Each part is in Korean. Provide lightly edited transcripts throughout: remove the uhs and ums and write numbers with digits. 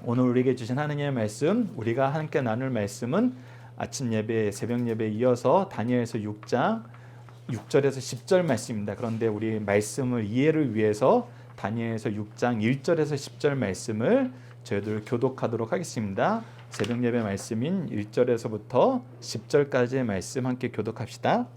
오늘 우리에게 주신 하느님의 말씀, 우리가 함께 나눌 말씀은 아침 예배, 새벽 예배에 이어서 다니엘서 6장 6절에서 10절 말씀입니다. 그런데 우리 말씀을 이해를 위해서 다니엘서 6장 1절에서 10절 말씀을 저희들 교독하도록 하겠습니다. 새벽 예배 말씀인 1절에서부터 10절까지의 말씀 함께 교독합시다.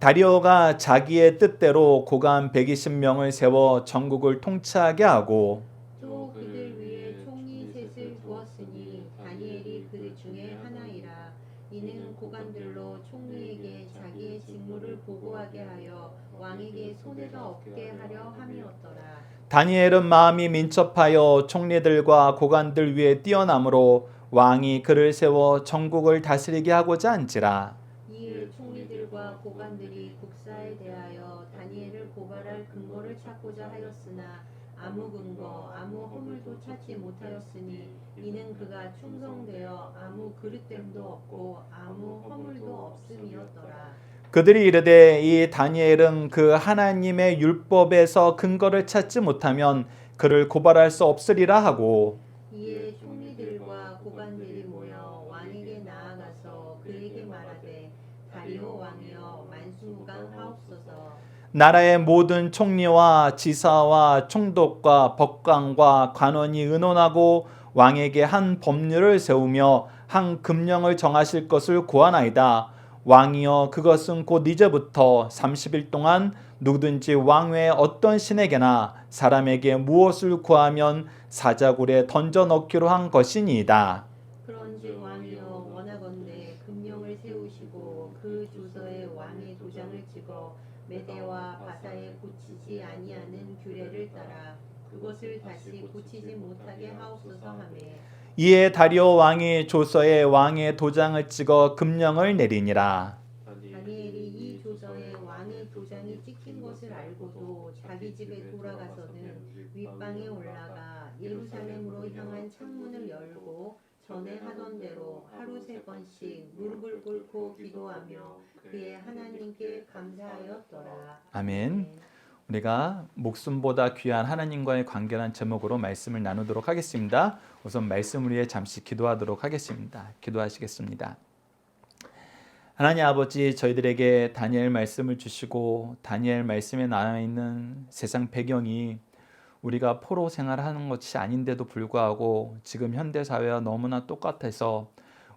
다리오가 자기의 뜻대로 고관 120명을 세워 전국을 통치하게 하고 또 그들 위에 총리 셋을 두었으니 다니엘이 그들 중에 하나이라. 이는 고관들로 총리에게 자기의 직무를 보고하게 하여 왕에게 손해가 없게 하려 함이었더라. 다니엘은 마음이 민첩하여 총리들과 고관들 위에 뛰어남으로 왕이 그를 세워 전국을 다스리게 하고자 한지라. 이에 총리들과 고관들이 국사에 대하여 다니엘을 고발할 근거를 찾고자 하였으나 아무 근거, 아무 허물도 찾지 못하였으니 이는 그가 충성되어 아무 그릇됨도 없고 아무 허물도 없음이었더라. 그들이 이르되 이 다니엘은 그 하나님의 율법에서 근거를 찾지 못하면 그를 고발할 수 없으리라 하고 이에 총리들과 고관들이 모여 왕에게 나아가서 그에게 말하되 다리오 왕이여 만수무강하옵소서. 나라의 모든 총리와 지사와 총독과 법관과 관원이 의논하고 왕에게 한 법률을 세우며 한 금령을 정하실 것을 고하나이다. 왕이여 그것은 곧 이제부터 30일 동안 누구든지 왕 외에 어떤 신에게나 사람에게 무엇을 구하면 사자굴에 던져 넣기로 한 것이니이다. 그런즉 왕이여 원하건대 금령을 세우시고 그 조서에 왕의 도장을 찍어 메대와 바사에 고치지 아니하는 규례를 따라 그것을 다시 고치지 못하게 하옵소서 하매 이에 다리오 왕이 조서에 왕의 도장을 찍어 금령을 내리니라. 다니엘이 이 조서에 왕의 도장이 찍힌 것을 알고도 자기 집에 돌아가서는 윗방에 올라가 예루살렘으로 향한 창문을 열고 전에 하던 대로 하루 3번씩 무릎을 꿇고 기도하며 그의 하나님께 감사하였더라. 아멘. 우리가 목숨보다 귀한 하나님과의 관계란 제목으로 말씀을 나누도록 하겠습니다. 우선 말씀을 위해 잠시 기도하도록 하겠습니다. 기도하시겠습니다. 하나님 아버지, 저희들에게 다니엘 말씀을 주시고 다니엘 말씀에 나와 있는 세상 배경이 우리가 포로 생활하는 것이 아닌데도 불구하고 지금 현대 사회와 너무나 똑같아서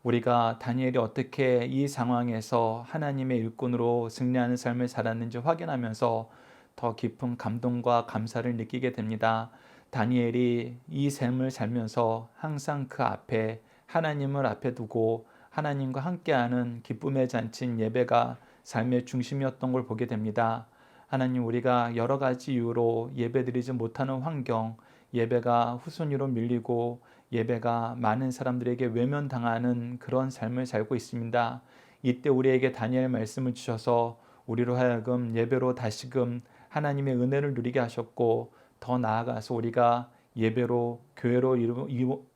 우리가 다니엘이 어떻게 이 상황에서 하나님의 일꾼으로 승리하는 삶을 살았는지 확인하면서 더 깊은 감동과 감사를 느끼게 됩니다. 다니엘이 이 삶을 살면서 항상 그 앞에 하나님을 앞에 두고 하나님과 함께하는 기쁨의 잔치인 예배가 삶의 중심이었던 걸 보게 됩니다. 하나님, 우리가 여러 가지 이유로 예배드리지 못하는 환경, 예배가 후순위로 밀리고 예배가 많은 사람들에게 외면당하는 그런 삶을 살고 있습니다. 이때 우리에게 다니엘 말씀을 주셔서 우리로 하여금 예배로 다시금 하나님의 은혜를 누리게 하셨고 더 나아가서 우리가 예배로 교회로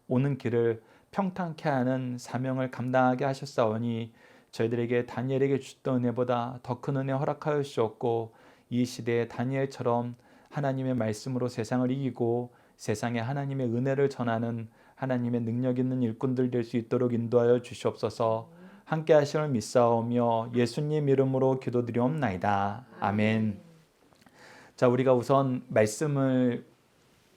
오는 길을 평탄케 하는 사명을 감당하게 하셨사오니 저희들에게 다니엘에게 주셨던 은혜보다 더 큰 은혜 허락하여 주셨고 이 시대에 다니엘처럼 하나님의 말씀으로 세상을 이기고 세상에 하나님의 은혜를 전하는 하나님의 능력 있는 일꾼들 될 수 있도록 인도하여 주시옵소서. 함께 하심을 믿사오며 예수님 이름으로 기도드리옵나이다. 아멘. 자, 우리가 우선 말씀을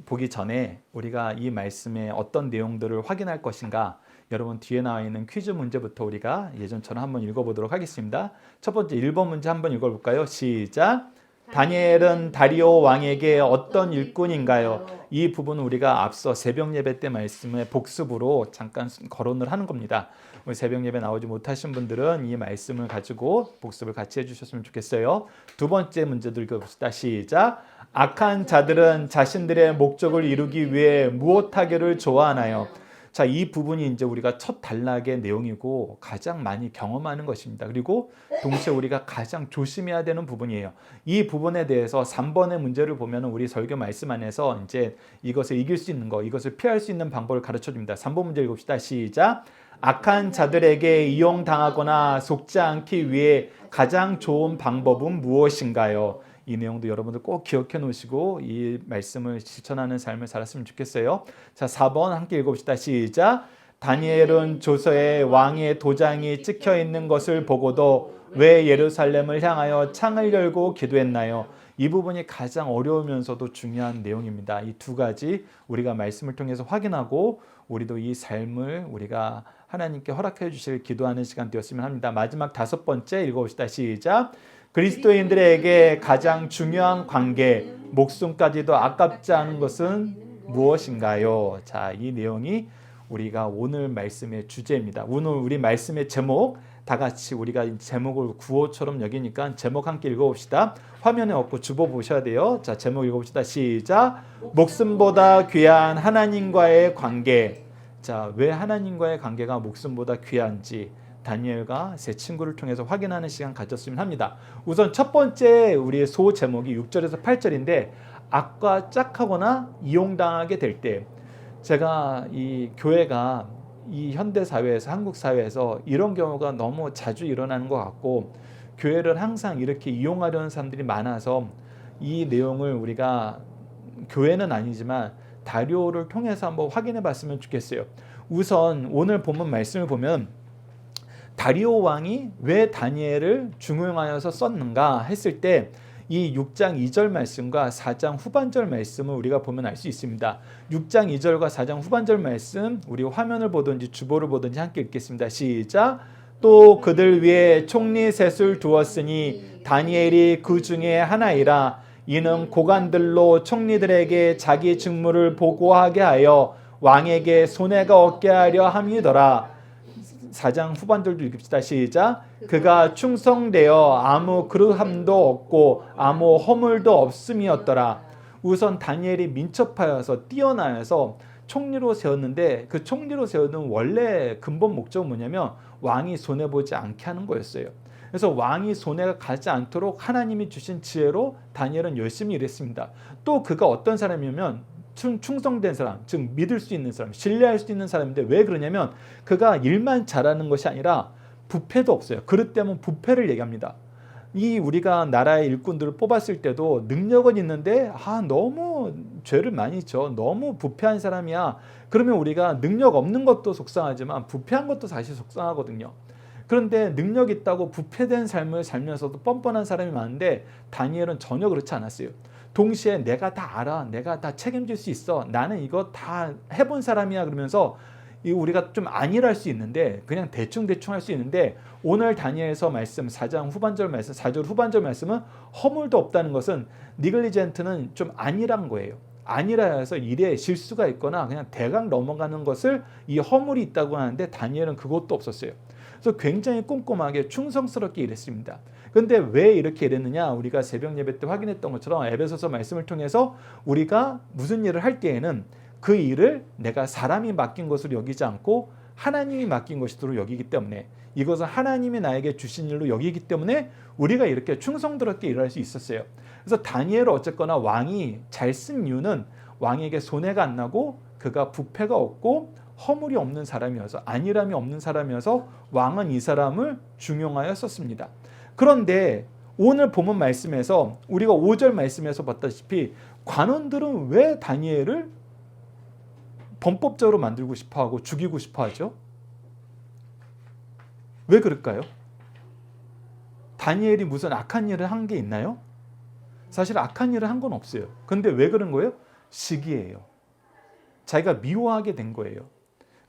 보기 전에 우리가 이 말씀의 어떤 내용들을 확인할 것인가, 여러분 뒤에 나와 있는 퀴즈 문제부터 우리가 예전처럼 한번 읽어보도록 하겠습니다. 첫 번째 1번 문제 한번 읽어볼까요? 시작! 다니엘은 다리오 왕에게 어떤 일꾼인가요? 이 부분은 우리가 앞서 새벽 예배 때 말씀의 복습으로 잠깐 거론을 하는 겁니다. 우리 새벽 예배 나오지 못하신 분들은 이 말씀을 가지고 복습을 같이 해주셨으면 좋겠어요. 두 번째 문제도 읽어봅시다. 시작! 악한 자들은 자신들의 목적을 이루기 위해 무엇하기를 좋아하나요? 자, 이 부분이 이제 우리가 첫 단락의 내용이고 가장 많이 경험하는 것입니다. 그리고 동시에 우리가 가장 조심해야 되는 부분이에요. 이 부분에 대해서 3번의 문제를 보면 우리 설교 말씀 안에서 이제 이것을 이길 수 있는 거, 이것을 피할 수 있는 방법을 가르쳐 줍니다. 3번 문제 읽읍시다. 시작! 악한 자들에게 이용당하거나 속지 않기 위해 가장 좋은 방법은 무엇인가요? 이 내용도 여러분들 꼭 기억해 놓으시고 이 말씀을 실천하는 삶을 살았으면 좋겠어요. 자, 4번 함께 읽어봅시다. 시작. 다니엘은 조서에 왕의 도장이 찍혀 있는 것을 보고도 왜 예루살렘을 향하여 창을 열고 기도했나요? 이 부분이 가장 어려우면서도 중요한 내용입니다. 이 두 가지 우리가 말씀을 통해서 확인하고 우리도 이 삶을 우리가 하나님께 허락해 주실 기도하는 시간 되었으면 합니다. 마지막 5번째 읽어봅시다. 시작. 그리스도인들에게 가장 중요한 관계, 목숨까지도 아깝지 않은 것은 무엇인가요? 자, 이 내용이 우리가 오늘 말씀의 주제입니다. 오늘 우리 말씀의 제목, 다 같이 우리가 제목을 구호처럼 여기니까 제목 함께 읽어봅시다. 화면에 없고 주보 보셔야 돼요. 자, 제목 읽어봅시다. 시작. 목숨보다 귀한 하나님과의 관계. 자, 왜 하나님과의 관계가 목숨보다 귀한지 다니엘과 세 친구를 통해서 확인하는 시간 가졌으면 합니다. 우선 첫 번째 우리의 소 제목이 6절에서 8절인데 악과 짝하거나 이용당하게 될 때, 제가 이 교회가 이 현대 사회에서, 한국 사회에서 이런 경우가 너무 자주 일어나는 것 같고 교회를 항상 이렇게 이용하려는 사람들이 많아서 이 내용을 우리가 교회는 아니지만 다료를 통해서 한번 확인해 봤으면 좋겠어요. 우선 오늘 본문 말씀을 보면 다리오 왕이 왜 다니엘을 중용하여서 썼는가 했을 때 이 6장 2절 말씀과 4장 후반절 말씀을 우리가 보면 알 수 있습니다. 6장 2절과 4장 후반절 말씀, 우리 화면을 보든지 주보를 보든지 함께 읽겠습니다. 시작. 또 그들 위에 총리 셋을 두었으니 다니엘이 그 중에 하나이라. 이는 고관들로 총리들에게 자기 직무를 보고하게 하여 왕에게 손해가 없게 하려 함이더라. 4장 후반절도 읽읍시다. 시작. 그가 충성되어 아무 그릇함도 없고 아무 허물도 없음이었더라. 우선 다니엘이 민첩하여서 뛰어나여서 총리로 세웠는데 그 총리로 세우는 원래 근본 목적은 뭐냐면 왕이 손해보지 않게 하는 거였어요. 그래서 왕이 손해가 가지 않도록 하나님이 주신 지혜로 다니엘은 열심히 일했습니다. 또 그가 어떤 사람이냐면 충성된 사람, 즉 믿을 수 있는 사람, 신뢰할 수 있는 사람인데 왜 그러냐면 그가 일만 잘하는 것이 아니라 부패도 없어요. 그릇 때문에 부패를 얘기합니다. 이 우리가 나라의 일꾼들을 뽑았을 때도 능력은 있는데 너무 죄를 많이 져, 너무 부패한 사람이야. 그러면 우리가 능력 없는 것도 속상하지만 부패한 것도 사실 속상하거든요. 그런데 능력 있다고 부패된 삶을 살면서도 뻔뻔한 사람이 많은데 다니엘은 전혀 그렇지 않았어요. 동시에 내가 다 알아, 내가 다 책임질 수 있어, 나는 이거 다 해본 사람이야 그러면서 우리가 좀 안일할 수 있는데 그냥 대충 할 수 있는데 오늘 다니엘서 말씀 4장 후반절 말씀 4절 후반절 말씀은 허물도 없다는 것은 니글리젠트는 좀 안일한 거예요. 안일하여서 일에 실수가 있거나 그냥 대강 넘어가는 것을 이 허물이 있다고 하는데 다니엘은 그것도 없었어요. 그래서 굉장히 꼼꼼하게 충성스럽게 일했습니다. 그런데 왜 이렇게 일했느냐? 우리가 새벽 예배 때 확인했던 것처럼 에베소서 말씀을 통해서 우리가 무슨 일을 할 때에는 그 일을 내가 사람이 맡긴 것으로 여기지 않고 하나님이 맡긴 것으로 여기기 때문에 이것은 하나님이 나에게 주신 일로 여기기 때문에 우리가 이렇게 충성스럽게 일할 수 있었어요. 그래서 다니엘은 어쨌거나 왕이 잘 쓴 이유는 왕에게 손해가 안 나고 그가 부패가 없고 허물이 없는 사람이어서 안일함이 없는 사람이어서 왕은 이 사람을 중용하여 썼습니다. 그런데 오늘 본문 말씀에서 우리가 5절 말씀에서 봤다시피 관원들은 왜 다니엘을 범법자로 만들고 싶어하고 죽이고 싶어하죠? 왜 그럴까요? 다니엘이 무슨 악한 일을 한 게 있나요? 사실 악한 일을 한 건 없어요. 그런데 왜 그런 거예요? 시기예요. 자기가 미워하게 된 거예요.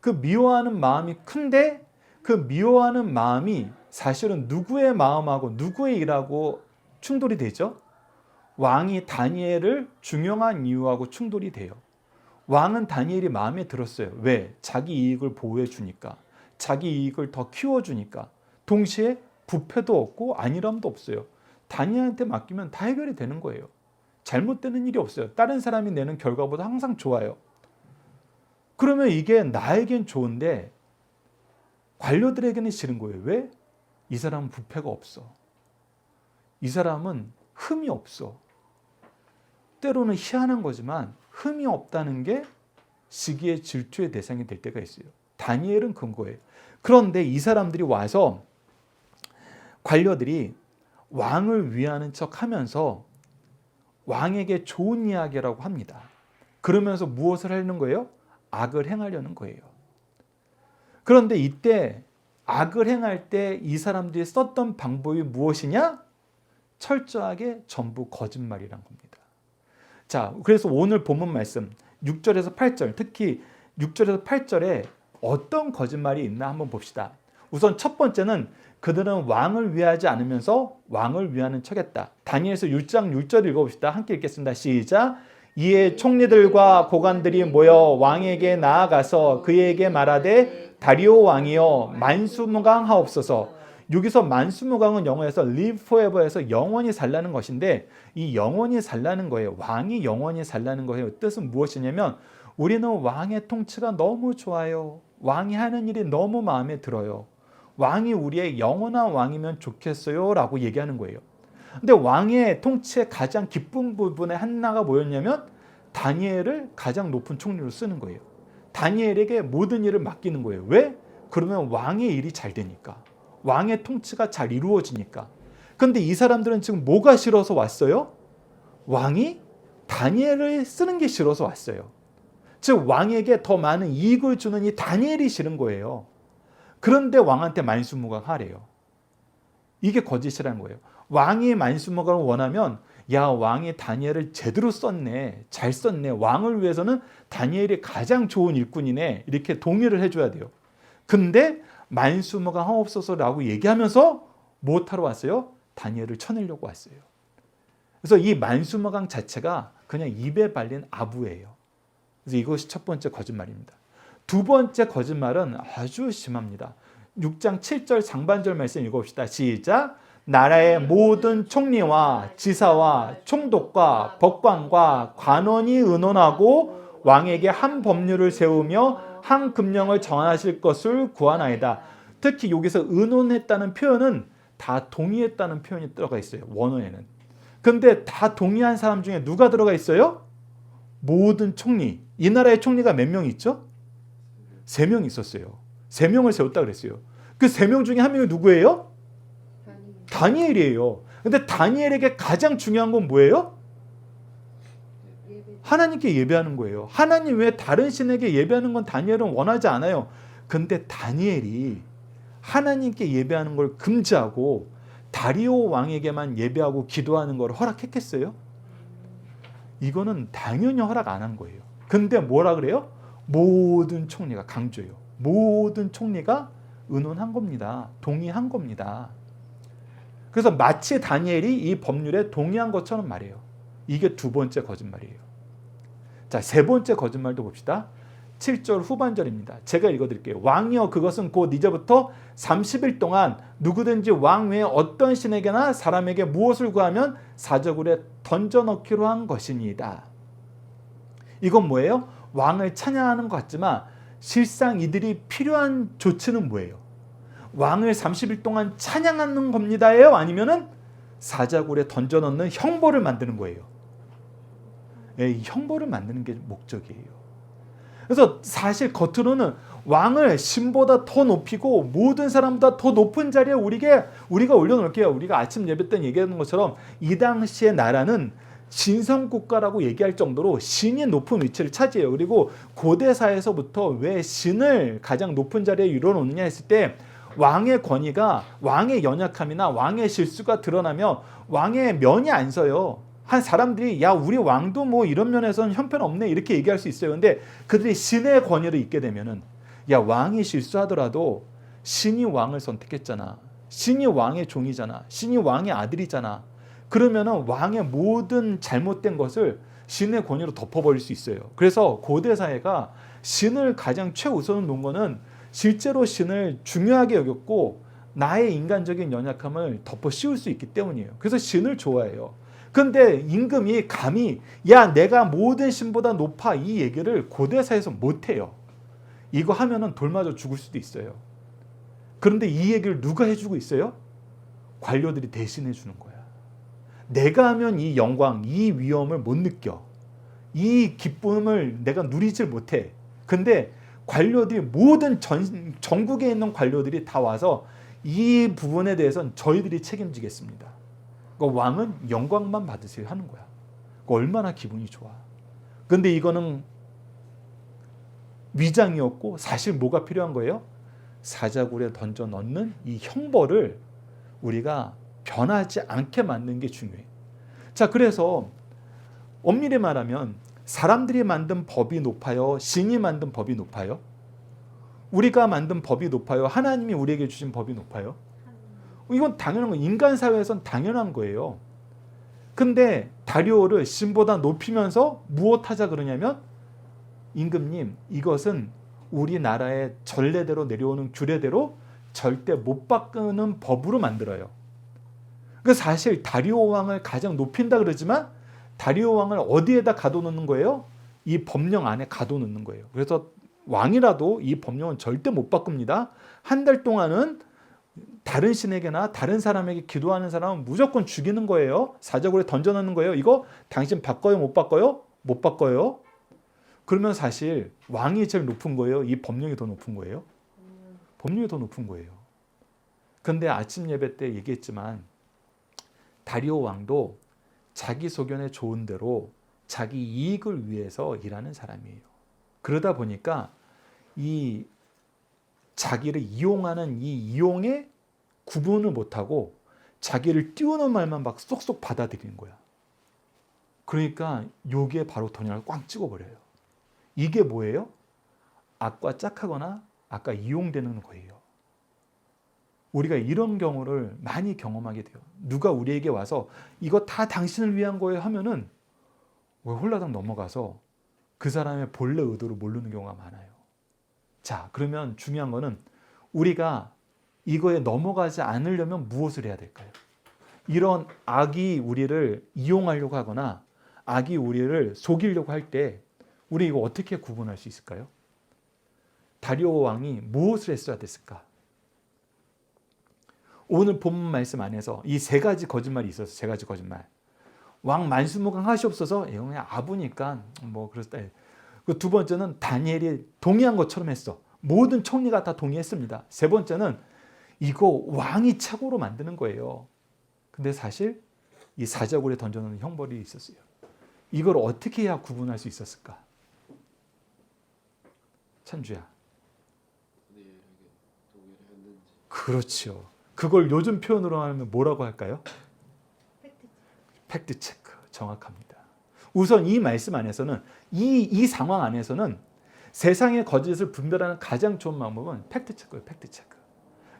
그 미워하는 마음이 큰데 그 미워하는 마음이 사실은 누구의 마음하고 누구의 일하고 충돌이 되죠? 왕이 다니엘을 중용한 이유하고 충돌이 돼요. 왕은 다니엘이 마음에 들었어요. 왜? 자기 이익을 보호해 주니까. 자기 이익을 더 키워주니까. 동시에 부패도 없고 안일함도 없어요. 다니엘한테 맡기면 다 해결이 되는 거예요. 잘못되는 일이 없어요. 다른 사람이 내는 결과보다 항상 좋아요. 그러면 이게 나에겐 좋은데 관료들에게는 싫은 거예요. 왜? 이 사람은 부패가 없어. 이 사람은 흠이 없어. 때로는 희한한 거지만 흠이 없다는 게 시기의 질투의 대상이 될 때가 있어요. 다니엘은 그런 거예요. 그런데 이 사람들이 와서 관료들이 왕을 위하는 척 하면서 왕에게 좋은 이야기라고 합니다. 그러면서 무엇을 하려는 거예요? 악을 행하려는 거예요. 그런데 이때 악을 행할 때 이 사람들이 썼던 방법이 무엇이냐? 철저하게 전부 거짓말이란 겁니다. 자, 그래서 오늘 본문 말씀 6절에서 8절, 특히 6절에서 8절에 어떤 거짓말이 있나 한번 봅시다. 우선 첫 번째는 그들은 왕을 위하지 않으면서 왕을 위하는 척했다. 다니엘서 6장 6절 읽어봅시다. 함께 읽겠습니다. 시작. 이에 총리들과 고관들이 모여 왕에게 나아가서 그에게 말하되 다리오 왕이여 만수무강하옵소서. 여기서 만수무강은 영어에서 live forever에서 영원히 살라는 것인데 이 영원히 살라는 거예요. 왕이 영원히 살라는 거예요. 뜻은 무엇이냐면 우리는 왕의 통치가 너무 좋아요. 왕이 하는 일이 너무 마음에 들어요. 왕이 우리의 영원한 왕이면 좋겠어요 라고 얘기하는 거예요. 근데 왕의 통치의 가장 기쁜 부분의 하나가 뭐였냐면 다니엘을 가장 높은 총리로 쓰는 거예요. 다니엘에게 모든 일을 맡기는 거예요. 왜? 그러면 왕의 일이 잘 되니까. 왕의 통치가 잘 이루어지니까. 근데 이 사람들은 지금 뭐가 싫어서 왔어요? 왕이 다니엘을 쓰는 게 싫어서 왔어요. 즉 왕에게 더 많은 이익을 주는 이 다니엘이 싫은 거예요. 그런데 왕한테 만수무강하래요. 이게 거짓이라는 거예요. 왕이 만수무강을 원하면 야 왕이 다니엘을 제대로 썼네. 잘 썼네. 왕을 위해서는 다니엘이 가장 좋은 일꾼이네. 이렇게 동의를 해줘야 돼요. 근데 만수무강하옵소서라고 얘기하면서 무엇하러 왔어요? 다니엘을 쳐내려고 왔어요. 그래서 이 만수무강 자체가 그냥 입에 발린 아부예요. 그래서 이것이 첫 번째 거짓말입니다. 두 번째 거짓말은 아주 심합니다. 6장 7절 상반절 말씀 읽어봅시다. 시작. 나라의 모든 총리와 지사와 총독과 법관과 관원이 의논하고 왕에게 한 법률을 세우며 한 금령을 정하실 것을 구하나이다. 특히 여기서 의논했다는 표현은 다 동의했다는 표현이 들어가 있어요. 원어에는. 근데 다 동의한 사람 중에 누가 들어가 있어요? 모든 총리. 이 나라의 총리가 몇 명 있죠? 3명 있었어요. 3명을 세웠다 그랬어요. 그 3명 중에 한 명이 누구예요? 다니엘이에요. 근데 다니엘에게 가장 중요한 건 뭐예요? 하나님께 예배하는 거예요. 하나님 외에 다른 신에게 예배하는 건 다니엘은 원하지 않아요. 근데 다니엘이 하나님께 예배하는 걸 금지하고 다리오 왕에게만 예배하고 기도하는 걸 허락했겠어요? 이거는 당연히 허락 안 한 거예요. 근데 뭐라 그래요? 모든 총리가 강조해요. 모든 총리가 의논한 겁니다. 동의한 겁니다. 그래서 마치 다니엘이 이 법률에 동의한 것처럼 말해요. 이게 두 번째 거짓말이에요. 자, 세 번째 거짓말도 봅시다. 7절 후반절입니다. 제가 읽어드릴게요. 왕이여 그것은 곧 이제부터 30일 동안 누구든지 왕 외에 어떤 신에게나 사람에게 무엇을 구하면 사저굴에 던져넣기로 한 것이니이다. 이건 뭐예요? 왕을 찬양하는 것 같지만 실상 이들이 필요한 조치는 뭐예요? 왕을 30일 동안 찬양하는 겁니다예요? 아니면은 사자굴에 던져넣는 형벌을 만드는 거예요? 이 형벌을 만드는 게 목적이에요. 그래서 사실 겉으로는 왕을 신보다 더 높이고 모든 사람보다 더 높은 자리에 우리가 올려놓을게요. 우리가 아침 예배 때 얘기하는 것처럼 이 당시의 나라는 신성국가라고 얘기할 정도로 신이 높은 위치를 차지해요. 그리고 고대사에서부터 왜 신을 가장 높은 자리에 이뤄놓느냐 했을 때 왕의 권위가 왕의 연약함이나 왕의 실수가 드러나면 왕의 면이 안 서요. 한 사람들이 야 우리 왕도 뭐 이런 면에서는 형편없네 이렇게 얘기할 수 있어요. 근데 그들이 신의 권위를 잇게 되면은 야 왕이 실수하더라도 신이 왕을 선택했잖아. 신이 왕의 종이잖아. 신이 왕의 아들이잖아. 그러면은 왕의 모든 잘못된 것을 신의 권위로 덮어버릴 수 있어요. 그래서 고대 사회가 신을 가장 최우선으로 놓은 거는 실제로 신을 중요하게 여겼고 나의 인간적인 연약함을 덮어 씌울 수 있기 때문이에요. 그래서 신을 좋아해요. 근데 임금이 감히 야 내가 모든 신보다 높아 이 얘기를 고대사에서 못해요. 이거 하면은 돌 맞아 죽을 수도 있어요. 그런데 이 얘기를 누가 해주고 있어요? 관료들이 대신해 주는 거야. 내가 하면 이 영광, 이 위엄을 못 느껴. 이 기쁨을 내가 누리질 못해. 근데 관료들이 모든 전국에 있는 관료들이 다 와서 이 부분에 대해서는 저희들이 책임지겠습니다. 그러니까 왕은 영광만 받으세요 하는 거야. 얼마나 기분이 좋아. 근데 이거는 위장이었고 사실 뭐가 필요한 거예요? 사자굴에 던져 넣는 이 형벌을 우리가 변하지 않게 만드는 게 중요해요. 자, 그래서 엄밀히 말하면 사람들이 만든 법이 높아요? 신이 만든 법이 높아요? 우리가 만든 법이 높아요? 하나님이 우리에게 주신 법이 높아요? 이건 당연한 거예요. 인간 사회에선 당연한 거예요. 근데 다리오를 신보다 높이면서 무엇하자 그러냐면 임금님, 이것은 우리나라의 전례대로 내려오는 규례대로 절대 못 바꾸는 법으로 만들어요. 그 사실 다리오 왕을 가장 높인다 그러지만 다리오 왕을 어디에다 가둬놓는 거예요? 이 법령 안에 가둬놓는 거예요. 그래서 왕이라도 이 법령은 절대 못 바꿉니다. 한 달 동안은 다른 신에게나 다른 사람에게 기도하는 사람은 무조건 죽이는 거예요. 사자굴에 던져놓는 거예요. 이거 당신 바꿔요? 못 바꿔요? 못 바꿔요. 그러면 사실 왕이 제일 높은 거예요? 이 법령이 더 높은 거예요? 법령이 더 높은 거예요. 근데 아침 예배 때 얘기했지만 다리오 왕도 자기 소견에 좋은 대로 자기 이익을 위해서 일하는 사람이에요. 그러다 보니까 이 자기를 이용하는 이 이용에 구분을 못하고 자기를 띄우는 말만 막 쏙쏙 받아들이는 거야. 그러니까 여기에 바로 도장을 꽝 찍어버려요. 이게 뭐예요? 악과 짝하거나 악과 이용되는 거예요. 우리가 이런 경우를 많이 경험하게 돼요. 누가 우리에게 와서 이거 다 당신을 위한 거예요 하면은 왜 홀라당 넘어가서 그 사람의 본래 의도를 모르는 경우가 많아요. 자, 그러면 중요한 거는 우리가 이거에 넘어가지 않으려면 무엇을 해야 될까요? 이런 악이 우리를 이용하려고 하거나 악이 우리를 속이려고 할 때 우리 이거 어떻게 구분할 수 있을까요? 다리오 왕이 무엇을 했어야 됐을까? 오늘 본문 말씀 안에서 이 세 가지 거짓말이 있었어요. 세 가지 거짓말. 왕 만수무강 하시옵소서. 이거 그냥 아부니까 뭐 그랬다. 그 두 번째는 다니엘이 동의한 것처럼 했어. 모든 총리가 다 동의했습니다. 세 번째는 이거 왕이 착오로 만드는 거예요. 근데 사실 이 사자굴에 던져놓는 형벌이 있었어요. 이걸 어떻게 해야 구분할 수 있었을까? 찬주야. 그렇죠. 그걸 요즘 표현으로 하면 뭐라고 할까요? 팩트 체크. 정확합니다. 우선 이 말씀 안에서는 이 상황 안에서는 세상의 거짓을 분별하는 가장 좋은 방법은 팩트 체크예요. 팩트 체크.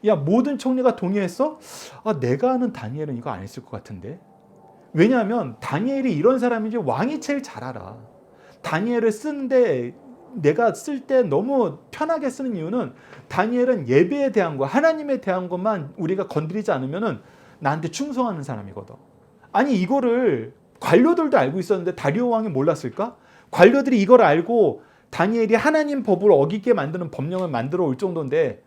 야, 모든 총리가 동의했어? 아, 내가 아는 다니엘은 이거 안 했을 것 같은데. 왜냐하면 다니엘이 이런 사람인지 왕이 제일 잘 알아. 다니엘을 쓰는데 내가 쓸 때 너무 편하게 쓰는 이유는 다니엘은 예배에 대한 거, 하나님에 대한 것만 우리가 건드리지 않으면 나한테 충성하는 사람이거든. 아니 이거를 관료들도 알고 있었는데 다리오 왕이 몰랐을까? 관료들이 이걸 알고 다니엘이 하나님 법을 어기게 만드는 법령을 만들어 올 정도인데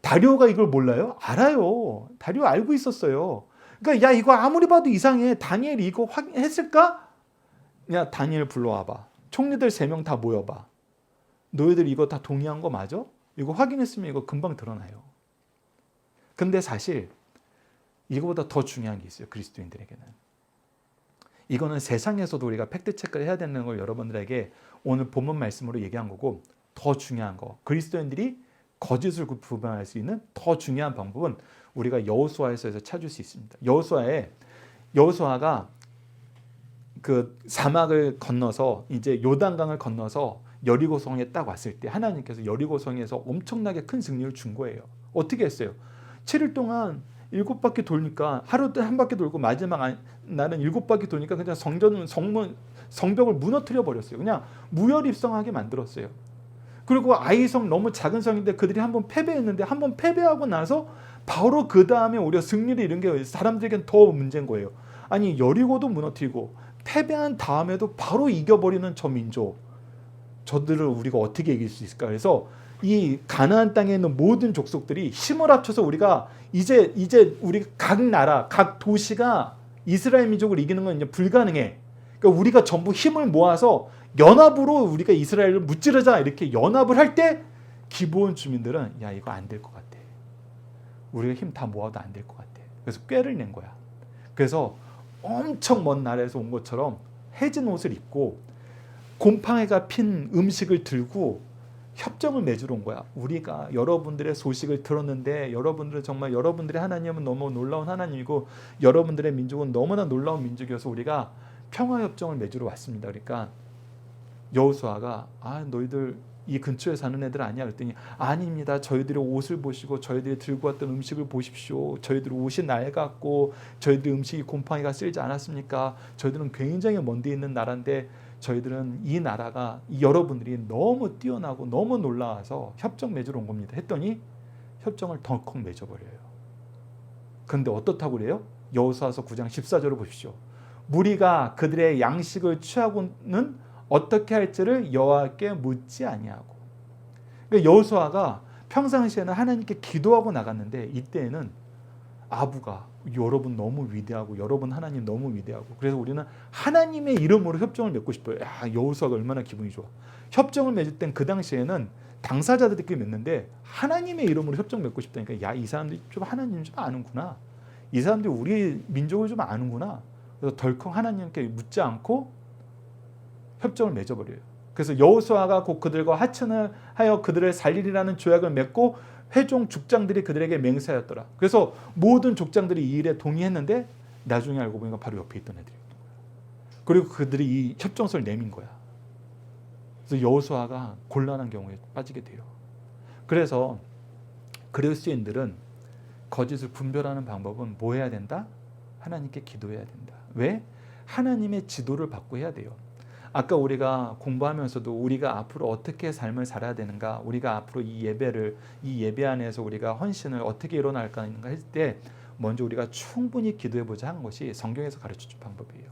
다리오가 이걸 몰라요? 알아요. 다리오 알고 있었어요. 그러니까 야 이거 아무리 봐도 이상해. 다니엘이 이거 확인했을까? 야 다니엘 불러와봐. 총리들 3명 다 모여봐. 너희들 이거 다 동의한 거 맞아? 이거 확인했으면 이거 금방 드러나요. 근데 사실 이거보다 더 중요한 게 있어요. 그리스도인들에게는. 이거는 세상에서도 우리가 팩트체크를 해야 되는 걸 여러분들에게 오늘 본문 말씀으로 얘기한 거고 더 중요한 거. 그리스도인들이 거짓을 구분할 수 있는 더 중요한 방법은 우리가 여호수아에서 찾을 수 있습니다. 여호수아가 그 사막을 건너서 이제 요단강을 건너서 여리고성에 딱 왔을 때 하나님께서 여리고성에서 엄청나게 큰 승리를 준 거예요. 어떻게 했어요? 7일 동안 7바퀴 돌니까 하루 때 한 바퀴 돌고 마지막 날은 7바퀴 돌니까 그냥 성벽을 무너뜨려 버렸어요. 그냥 무혈입성하게 만들었어요. 그리고 아이성 너무 작은 성인데 그들이 한번 패배했는데 한번 패배하고 나서 바로 그 다음에 오히려 승리를 이룬 게 사람들에겐 더 문제인 거예요. 아니 여리고도 무너뜨리고 패배한 다음에도 바로 이겨버리는 저 민족. 저들을 우리가 어떻게 이길 수 있을까? 그래서 이 가나안 땅에 있는 모든 족속들이 힘을 합쳐서 우리가 이제 우리 각 나라, 각 도시가 이스라엘 민족을 이기는 건 이제 불가능해. 그러니까 우리가 전부 힘을 모아서 연합으로 우리가 이스라엘을 무찌르자 이렇게 연합을 할 때 기브온 주민들은 야 이거 안 될 것 같아. 우리가 힘 다 모아도 안 될 것 같아. 그래서 꾀를 낸 거야. 그래서 엄청 먼 나라에서 온 것처럼 해진 옷을 입고 곰팡이가 핀 음식을 들고 협정을 맺으러 온 거야. 우리가 여러분들의 소식을 들었는데 여러분들은 정말 여러분들의 하나님은 너무 놀라운 하나님이고 여러분들의 민족은 너무나 놀라운 민족이어서 우리가 평화협정을 맺으러 왔습니다. 그러니까 여호수아가 너희들 이 근처에 사는 애들 아니야? 그랬더니 아닙니다. 저희들의 옷을 보시고 저희들이 들고 왔던 음식을 보십시오. 저희들 옷이 낡았고 저희들 음식이 곰팡이가 쓸지 않았습니까? 저희들은 굉장히 먼 데 있는 나라인데 저희들은 이 나라가 여러분들이 너무 뛰어나고 너무 놀라워서 협정 맺으러 온 겁니다. 했더니 협정을 덜컥 맺어버려요. 그런데 어떻다고 그래요? 여호수아서 9장 14절을 보십시오. 무리가 그들의 양식을 취하고는 어떻게 할지를 여호와께 묻지 아니하고. 그러니까 여호수아가 평상시에는 하나님께 기도하고 나갔는데 이때에는 아부가 여러분 너무 위대하고 여러분 하나님 너무 위대하고 그래서 우리는 하나님의 이름으로 협정을 맺고 싶어요. 여호수아가 얼마나 기분이 좋아. 협정을 맺을 땐 그 당시에는 당사자들끼리 맺는데 하나님의 이름으로 협정 맺고 싶다니까 이 사람들이 좀 하나님 좀 아는구나. 이 사람들이 우리 민족을 좀 아는구나. 그래서 덜컥 하나님께 묻지 않고 협정을 맺어버려요. 그래서 여호수아가 곧 그들과 하천을 하여 그들을 살리리라는 조약을 맺고 회종 족장들이 그들에게 맹세하였더라. 그래서 모든 족장들이 이 일에 동의했는데 나중에 알고 보니까 바로 옆에 있던 애들이었던 거야. 그리고 그들이 이 협정서를 내민 거야. 그래서 여호수아가 곤란한 경우에 빠지게 돼요. 그래서 그리스도인들은 거짓을 분별하는 방법은 뭐 해야 된다? 하나님께 기도해야 된다. 왜? 하나님의 지도를 받고 해야 돼요. 아까 우리가 공부하면서도 우리가 앞으로 어떻게 삶을 살아야 되는가, 우리가 앞으로 이 예배 안에서 우리가 헌신을 어떻게 일어날까 할 때 먼저 우리가 충분히 기도해보자 하는 것이 성경에서 가르쳐준 방법이에요.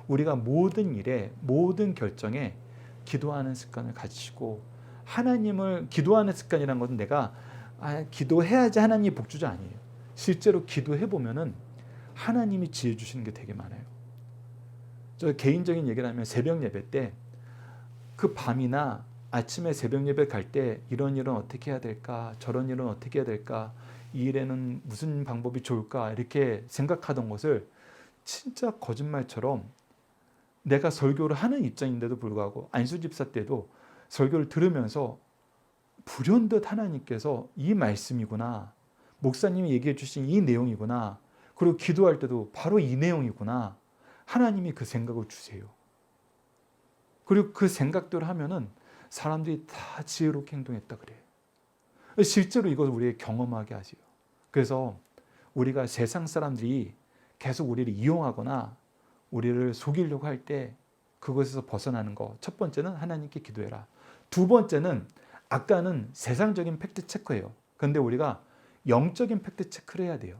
우리가 모든 일에 모든 결정에 기도하는 습관을 가지시고 하나님을 기도하는 습관이라는 것은 내가 기도해야지 하나님이 복 주자 아니에요. 실제로 기도해보면은 하나님이 지혜 주시는 게 되게 많아요. 저 개인적인 얘기를 하면 새벽 예배 때 그 밤이나 아침에 새벽 예배 갈 때 이런 일은 어떻게 해야 될까? 저런 일은 어떻게 해야 될까? 이 일에는 무슨 방법이 좋을까? 이렇게 생각하던 것을 진짜 거짓말처럼 내가 설교를 하는 입장인데도 불구하고 안수집사 때도 설교를 들으면서 불현듯 하나님께서 이 말씀이구나. 목사님이 얘기해 주신 이 내용이구나. 그리고 기도할 때도 바로 이 내용이구나. 하나님이 그 생각을 주세요. 그리고 그 생각대로 하면은 사람들이 다 지혜롭게 행동했다 그래요. 실제로 이걸 우리에게 경험하게 하세요. 그래서 우리가 세상 사람들이 계속 우리를 이용하거나 우리를 속이려고 할 때 그것에서 벗어나는 거. 첫 번째는 하나님께 기도해라. 두 번째는 아까는 세상적인 팩트 체크예요. 그런데 우리가 영적인 팩트 체크를 해야 돼요.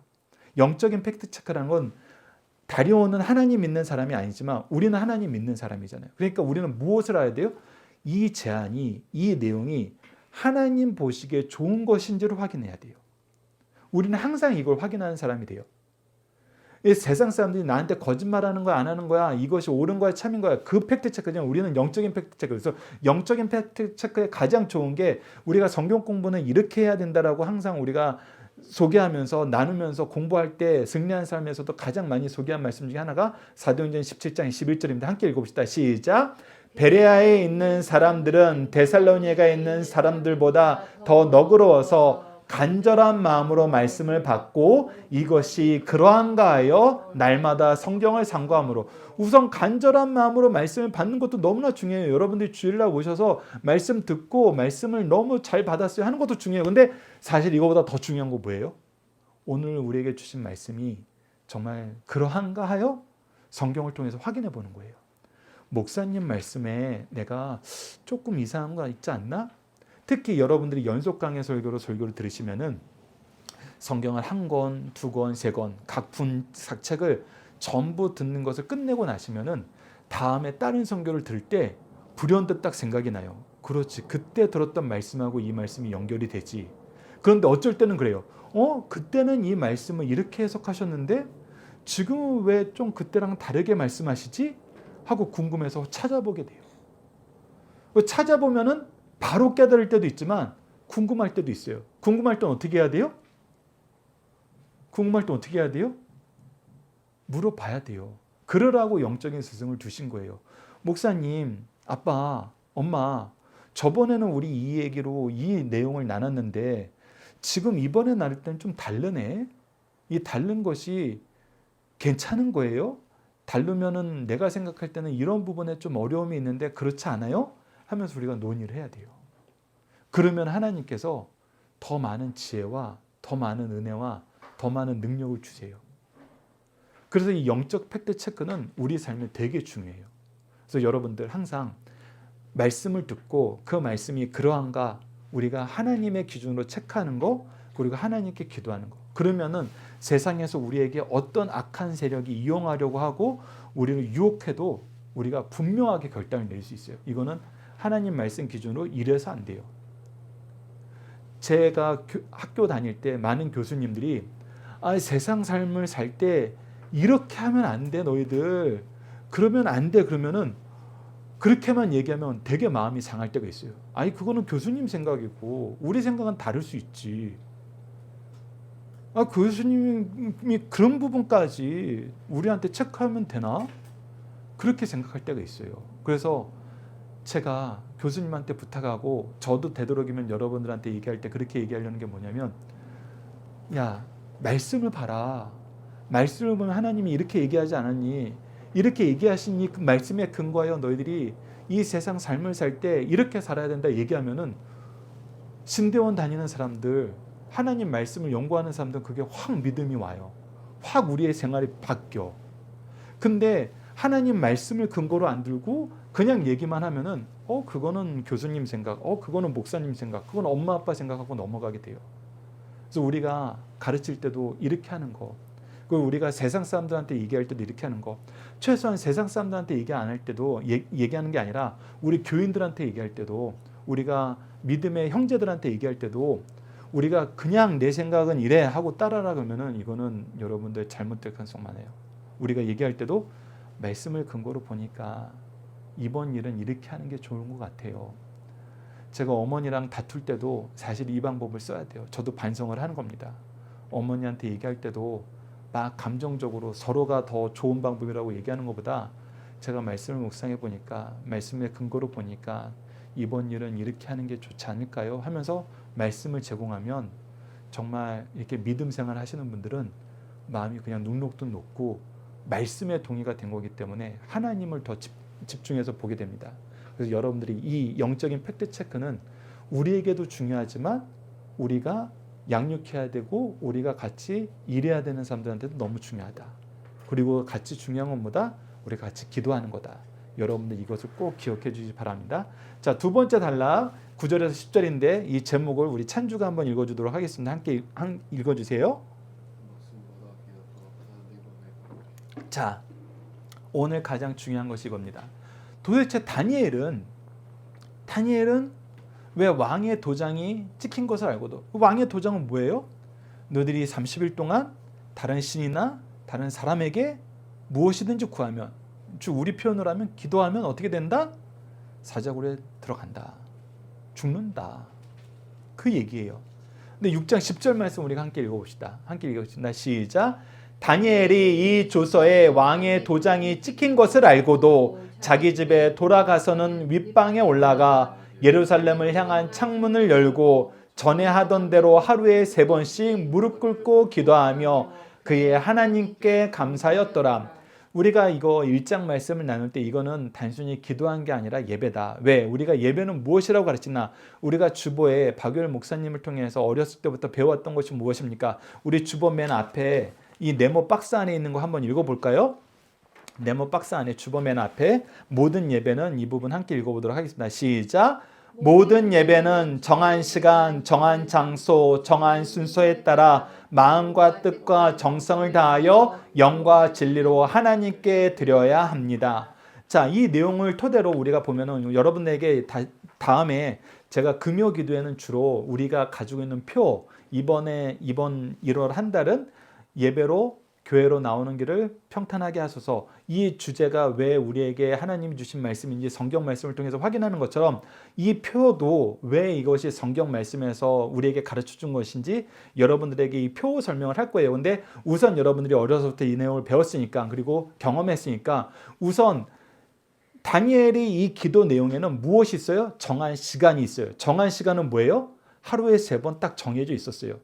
영적인 팩트 체크라는 건 다리오는 하나님 믿는 사람이 아니지만 우리는 하나님 믿는 사람이잖아요. 그러니까 우리는 무엇을 알아야 돼요? 이 제안이, 이 내용이 하나님 보시기에 좋은 것인지를 확인해야 돼요. 우리는 항상 이걸 확인하는 사람이 돼요. 세상 사람들이 나한테 거짓말하는 거야 안 하는 거야 이것이 옳은 거야 참인 거야 그 팩트 체크냐 우리는 영적인 팩트 체크. 그래서 영적인 팩트 체크에 가장 좋은 게 우리가 성경 공부는 이렇게 해야 된다라고 항상 우리가 소개하면서 나누면서 공부할 때 승리한 삶에서도 가장 많이 소개한 말씀 중에 하나가 사도행전 17장 11절입니다. 함께 읽어봅시다. 시작. 베레아에 있는 사람들은 데살로니가에 있는 사람들보다 더 너그러워서 간절한 마음으로 말씀을 받고 이것이 그러한가 하여 날마다 성경을 상고함으로. 우선 간절한 마음으로 말씀을 받는 것도 너무나 중요해요. 여러분들이 주일날 오셔서 말씀 듣고 말씀을 너무 잘 받았어요 하는 것도 중요해요. 근데 사실 이거보다 더 중요한 거 뭐예요? 오늘 우리에게 주신 말씀이 정말 그러한가 하여 성경을 통해서 확인해 보는 거예요. 목사님 말씀에 내가 조금 이상한 거 있지 않나? 특히 여러분들이 연속 강의 설교로 설교를 들으시면은 성경을 한 권, 두 권, 세 권 각 분삭책을 전부 듣는 것을 끝내고 나시면은 다음에 다른 설교를 들을 때 불현듯 딱 생각이 나요. 그렇지. 그때 들었던 말씀하고 이 말씀이 연결이 되지. 그런데 어쩔 때는 그래요. 그때는 이 말씀을 이렇게 해석하셨는데 지금은 왜 좀 그때랑 다르게 말씀하시지? 하고 궁금해서 찾아보게 돼요. 찾아보면은 바로 깨달을 때도 있지만 궁금할 때도 있어요. 궁금할 땐 어떻게 해야 돼요? 궁금할 땐 어떻게 해야 돼요? 물어봐야 돼요. 그러라고 영적인 스승을 두신 거예요. 목사님, 아빠, 엄마, 저번에는 우리 이 얘기로 이 내용을 나눴는데 지금 이번에 나눌 때는 좀 다르네. 이 다른 것이 괜찮은 거예요? 다르면은 내가 생각할 때는 이런 부분에 좀 어려움이 있는데 그렇지 않아요? 하면서 우리가 논의를 해야 돼요. 그러면 하나님께서 더 많은 지혜와 더 많은 은혜와 더 많은 능력을 주세요. 그래서 이 영적 팩트 체크는 우리 삶에 되게 중요해요. 그래서 여러분들 항상 말씀을 듣고 그 말씀이 그러한가 우리가 하나님의 기준으로 체크하는 거, 그리고 하나님께 기도하는 거. 그러면은 세상에서 우리에게 어떤 악한 세력이 이용하려고 하고 우리를 유혹해도 우리가 분명하게 결단을 내릴 수 있어요. 이거는 하나님 말씀 기준으로 이래서 안 돼요. 제가 학교 다닐 때 많은 교수님들이 세상 삶을 살 때 이렇게 하면 안 돼, 너희들. 그러면 안 돼. 그러면은 그렇게만 얘기하면 되게 마음이 상할 때가 있어요. 그거는 교수님 생각이고 우리 생각은 다를 수 있지. 교수님이 그런 부분까지 우리한테 체크하면 되나? 그렇게 생각할 때가 있어요. 그래서 제가 교수님한테 부탁하고 저도 되도록이면 여러분들한테 얘기할 때 그렇게 얘기하려는 게 뭐냐면, 야, 말씀을 봐라. 말씀을 보면 하나님이 이렇게 얘기하지 않았니? 이렇게 얘기하신 이 말씀에 근거하여 너희들이 이 세상 삶을 살 때 이렇게 살아야 된다 얘기하면은 신대원 다니는 사람들, 하나님 말씀을 연구하는 사람들 그게 확 믿음이 와요. 확 우리의 생활이 바뀌어. 근데 하나님 말씀을 근거로 안 들고 그냥 얘기만 하면은 그거는 교수님 생각, 그거는 목사님 생각, 그건 엄마 아빠 생각하고 넘어가게 돼요. 그래서 우리가 가르칠 때도 이렇게 하는 거, 그리고 우리가 세상 사람들한테 얘기할 때도 이렇게 하는 거, 최소한 세상 사람들한테 얘기 안 할 때도 얘기하는 게 아니라 우리 교인들한테 얘기할 때도, 우리가 믿음의 형제들한테 얘기할 때도 우리가 그냥 내 생각은 이래 하고 따라라 그러면은 이거는 여러분들 잘못될 가능성 많아요. 우리가 얘기할 때도 말씀을 근거로 보니까 이번 일은 이렇게 하는 게 좋은 것 같아요. 제가 어머니랑 다툴 때도 사실 이 방법을 써야 돼요. 저도 반성을 하는 겁니다. 어머니한테 얘기할 때도 막 감정적으로 서로가 더 좋은 방법이라고 얘기하는 것보다 제가 말씀을 묵상해 보니까, 말씀의 근거로 보니까 이번 일은 이렇게 하는 게 좋지 않을까요? 하면서 말씀을 제공하면 정말 이렇게 믿음 생활 하시는 분들은 마음이 그냥 눅눅도 녹고 말씀에 동의가 된 거기 때문에 하나님을 더 집중해서 보게 됩니다. 그래서 여러분들이 이 영적인 팩트 체크는 우리에게도 중요하지만 우리가 양육해야 되고 우리가 같이 일해야 되는 사람들한테도 너무 중요하다. 그리고 같이 중요한 것보다 우리가 같이 기도하는 거다. 여러분들 이것을 꼭 기억해 주시기 바랍니다. 자, 두 번째 단락 9절에서 10절인데 이 제목을 우리 찬주가 한번 읽어주도록 하겠습니다. 함께 읽어주세요. 자, 오늘 가장 중요한 것이 이겁니다. 도대체 다니엘은 왜 왕의 도장이 찍힌 것을 알고도, 왕의 도장은 뭐예요? 너희들이 30일 동안 다른 신이나 다른 사람에게 무엇이든지 구하면, 우리 표현으로 하면 기도하면 어떻게 된다? 사자굴에 들어간다. 죽는다. 그 얘기예요. 근데 6장 10절 말씀 우리가 함께 읽어봅시다. 시작. 다니엘이 이 조서에 왕의 도장이 찍힌 것을 알고도 자기 집에 돌아가서는 윗방에 올라가 예루살렘을 향한 창문을 열고 전에 하던 대로 하루에 3번씩 무릎 꿇고 기도하며 그의 하나님께 감사하였더라. 우리가 이거 1장 말씀을 나눌 때 이거는 단순히 기도한 게 아니라 예배다. 왜? 우리가 예배는 무엇이라고 가르치나? 우리가 주보에 박유열 목사님을 통해서 어렸을 때부터 배웠던 것이 무엇입니까? 우리 주보 맨 앞에 이 네모 박스 안에 있는 거 한번 읽어볼까요? 네모 박스 안에 주보 맨 앞에 모든 예배는, 이 부분 함께 읽어보도록 하겠습니다. 시작. 모든 예배는 정한 시간, 정한 장소, 정한 순서에 따라 마음과 뜻과 정성을 다하여 영과 진리로 하나님께 드려야 합니다. 자, 이 내용을 토대로 우리가 보면은 여러분에게 다음에 제가 금요 기도에는 주로 우리가 가지고 있는 표, 이번 1월 한 달은 예배로 교회로 나오는 길을 평탄하게 하소서, 이 주제가 왜 우리에게 하나님이 주신 말씀인지 성경 말씀을 통해서 확인하는 것처럼 이 표도 왜 이것이 성경 말씀에서 우리에게 가르쳐 준 것인지 여러분들에게 이 표 설명을 할 거예요. 근데 우선 여러분들이 어려서부터 이 내용을 배웠으니까, 그리고 경험했으니까 우선 다니엘이 이 기도 내용에는 무엇이 있어요? 정한 시간이 있어요. 정한 시간은 뭐예요? 하루에 3번 딱 정해져 있었어요.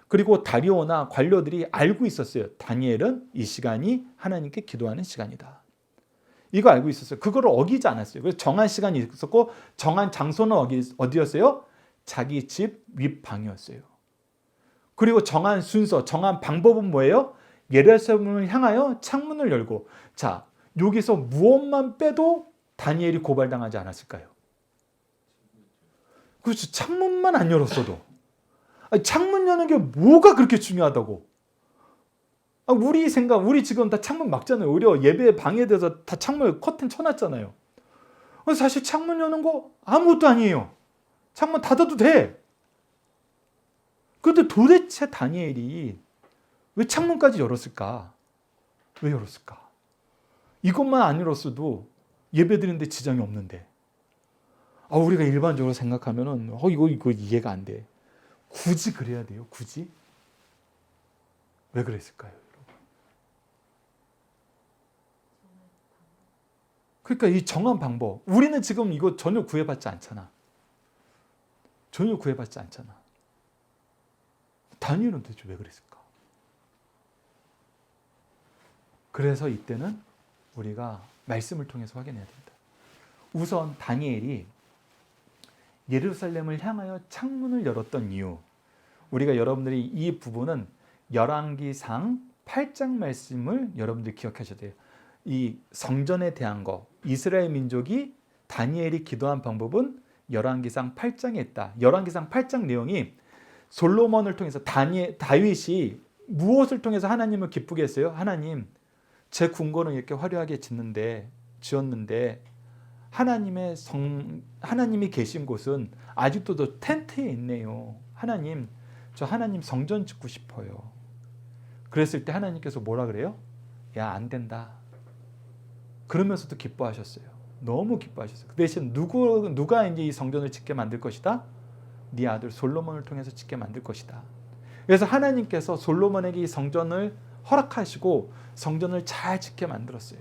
그리고 다리오나 관료들이 알고 있었어요. 다니엘은 이 시간이 하나님께 기도하는 시간이다. 이거 알고 있었어요. 그거를 어기지 않았어요. 그래서 정한 시간이 있었고 정한 장소는 어디였어요? 자기 집 윗방이었어요. 그리고 정한 순서, 정한 방법은 뭐예요? 예루살렘을 향하여 창문을 열고, 자, 여기서 무엇만 빼도 다니엘이 고발당하지 않았을까요? 그렇죠. 창문만 안 열었어도. 아니, 창문 여는 게 뭐가 그렇게 중요하다고? 우리 지금 다 창문 막잖아요. 오히려 예배 방해돼서 다 창문 커튼 쳐놨잖아요. 사실 창문 여는 거 아무것도 아니에요. 창문 닫아도 돼. 그런데 도대체 다니엘이 왜 창문까지 열었을까? 왜 열었을까? 이것만 안 열었어도 예배 드리는데 지장이 없는데. 우리가 일반적으로 생각하면은 이거 이해가 안 돼. 굳이 그래야 돼요? 굳이? 왜 그랬을까요? 그러니까 이 정한 방법. 우리는 지금 이거 전혀 구애받지 않잖아. 전혀 구애받지 않잖아. 다니엘은 도대체 왜 그랬을까? 그래서 이때는 우리가 말씀을 통해서 확인해야 됩니다. 우선 다니엘이 예루살렘을 향하여 창문을 열었던 이유, 우리가 여러분들이 이 부분은 열왕기상 8장 말씀을 여러분들이 기억하셔야 돼요. 이 성전에 대한 거, 이스라엘 민족이 다니엘이 기도한 방법은 열왕기상 8장에 있다. 열왕기상 8장 내용이 솔로몬을 통해서 다윗이 무엇을 통해서 하나님을 기쁘게 했어요? 하나님, 제 궁궐은 이렇게 화려하게 지었는데 하나님이 계신 곳은 아직도 저 텐트에 있네요. 하나님, 저 하나님 성전 짓고 싶어요. 그랬을 때 하나님께서 뭐라 그래요? 야, 안 된다. 그러면서도 기뻐하셨어요. 너무 기뻐하셨어요. 그 대신 누가 이제 이 성전을 짓게 만들 것이다? 네 아들 솔로몬을 통해서 짓게 만들 것이다. 그래서 하나님께서 솔로몬에게 이 성전을 허락하시고 성전을 잘 짓게 만들었어요.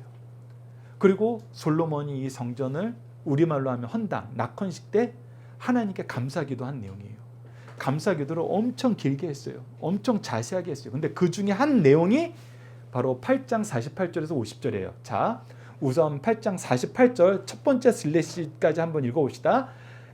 그리고 솔로몬이 이 성전을 우리말로 하면 헌당, 낙헌식 때 하나님께 감사기도 한 내용이에요. 감사기도를 엄청 길게 했어요. 엄청 자세하게 했어요. 근데 그 중에 한 내용이 바로 8장 48절에서 50절이에요. 자, 우선 8장 48절 첫 번째 슬래시까지 한번 읽어봅시다.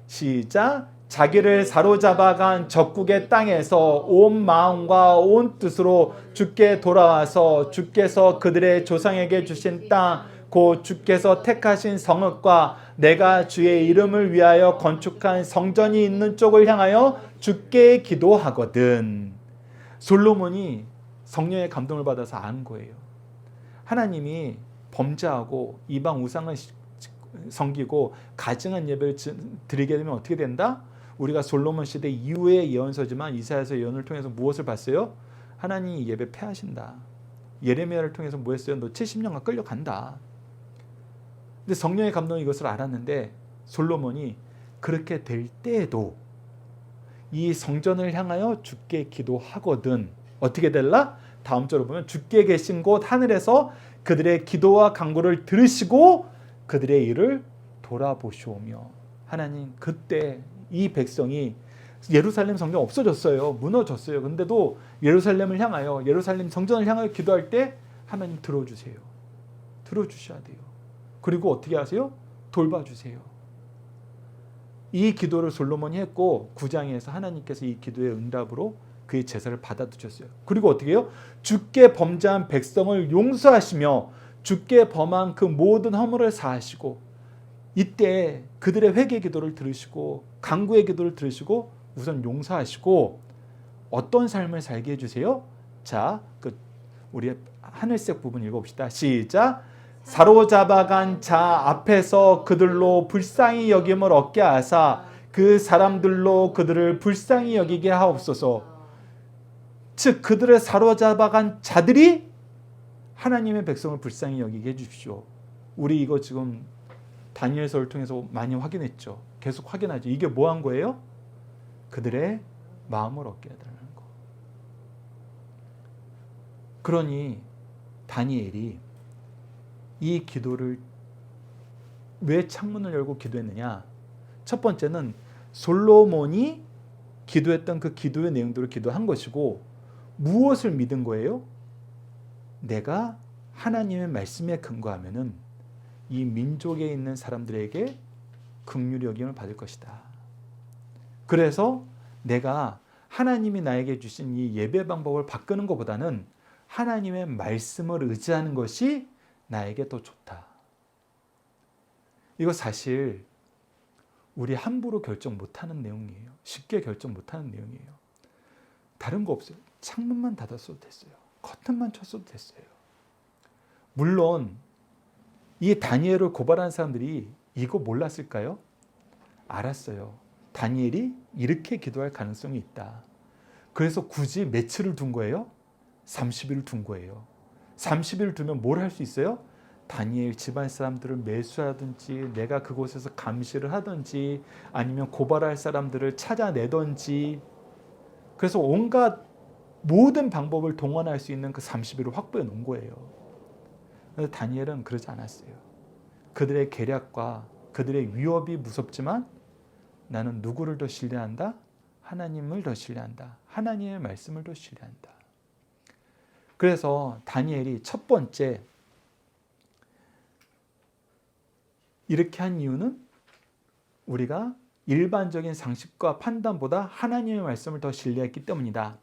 시작. 자기를 사로잡아간 적국의 땅에서 온 마음과 온 뜻으로 주께 돌아와서 주께서 그들의 조상에게 주신 땅, 곧 주께서 택하신 성읍과 내가 주의 이름을 위하여 건축한 성전이 있는 쪽을 향하여 주께 기도하거든. 솔로몬이 성령의 감동을 받아서 아는 거예요. 하나님이 범죄하고 이방 우상을 섬기고 가증한 예배를 드리게 되면 어떻게 된다? 우리가 솔로몬 시대 이후의 예언서지만 이사야서 예언을 통해서 무엇을 봤어요? 하나님이 예배 폐하신다. 예레미야를 통해서 뭐 했어요? 너 70년간 끌려간다. 근데 성령의 감동이 이것을 알았는데 솔로몬이 그렇게 될 때에도 이 성전을 향하여 주께 기도하거든. 어떻게 될라? 다음 절을 보면 주께 계신 곳 하늘에서 그들의 기도와 간구를 들으시고 그들의 일을 돌아보시오며. 하나님, 그때 이 백성이 예루살렘 성전 없어졌어요. 무너졌어요. 근데도 예루살렘을 향하여, 예루살렘 성전을 향하여 기도할 때 하나님 들어주세요. 들어주셔야 돼요. 그리고 어떻게 하세요? 돌봐주세요. 이 기도를 솔로몬이 했고 9장에서 하나님께서 이 기도의 응답으로 그의 제사를 받아두셨어요. 그리고 어떻게 해요? 주께 범죄한 백성을 용서하시며 주께 범한 그 모든 허물을 사하시고, 이때 그들의 회개 기도를 들으시고 간구의 기도를 들으시고 우선 용서하시고 어떤 삶을 살게 해주세요? 자, 우리 하늘색 부분 읽어봅시다. 시작. 사로잡아간 자 앞에서 그들로 불쌍히 여김을 얻게 하사 그 사람들로 그들을 불쌍히 여기게 하옵소서. 즉 그들을 사로잡아간 자들이 하나님의 백성을 불쌍히 여기게 해주십시오. 우리 이거 지금 다니엘서를 통해서 많이 확인했죠. 계속 확인하죠. 이게 뭐 한 거예요? 그들의 마음을 얻게 해달라는 거. 그러니 다니엘이 이 기도를 왜 창문을 열고 기도했느냐? 첫 번째는 솔로몬이 기도했던 그 기도의 내용대로 기도한 것이고, 무엇을 믿은 거예요? 내가 하나님의 말씀에 근거하면은 이 민족에 있는 사람들에게 긍휼히 여김을 받을 것이다. 그래서 내가 하나님이 나에게 주신 이 예배 방법을 바꾸는 것보다는 하나님의 말씀을 의지하는 것이 나에게 더 좋다. 이거 사실 우리 함부로 결정 못하는 내용이에요. 쉽게 결정 못하는 내용이에요. 다른 거 없어요. 창문만 닫았어도 됐어요. 커튼만 쳤어도 됐어요. 물론 이 다니엘을 고발한 사람들이 이거 몰랐을까요? 알았어요. 다니엘이 이렇게 기도할 가능성이 있다. 그래서 굳이 며칠을 둔 거예요? 30일을 둔 거예요. 30일을 두면 뭘 할 수 있어요? 다니엘 집안 사람들을 매수하든지, 내가 그곳에서 감시를 하든지, 아니면 고발할 사람들을 찾아내든지, 그래서 온갖 모든 방법을 동원할 수 있는 그 30일을 확보해 놓은 거예요. 그런데 다니엘은 그러지 않았어요. 그들의 계략과 그들의 위협이 무섭지만 나는 누구를 더 신뢰한다? 하나님을 더 신뢰한다. 하나님의 말씀을 더 신뢰한다. 그래서 다니엘이 첫 번째 이렇게 한 이유는 우리가 일반적인 상식과 판단보다 하나님의 말씀을 더 신뢰했기 때문이다.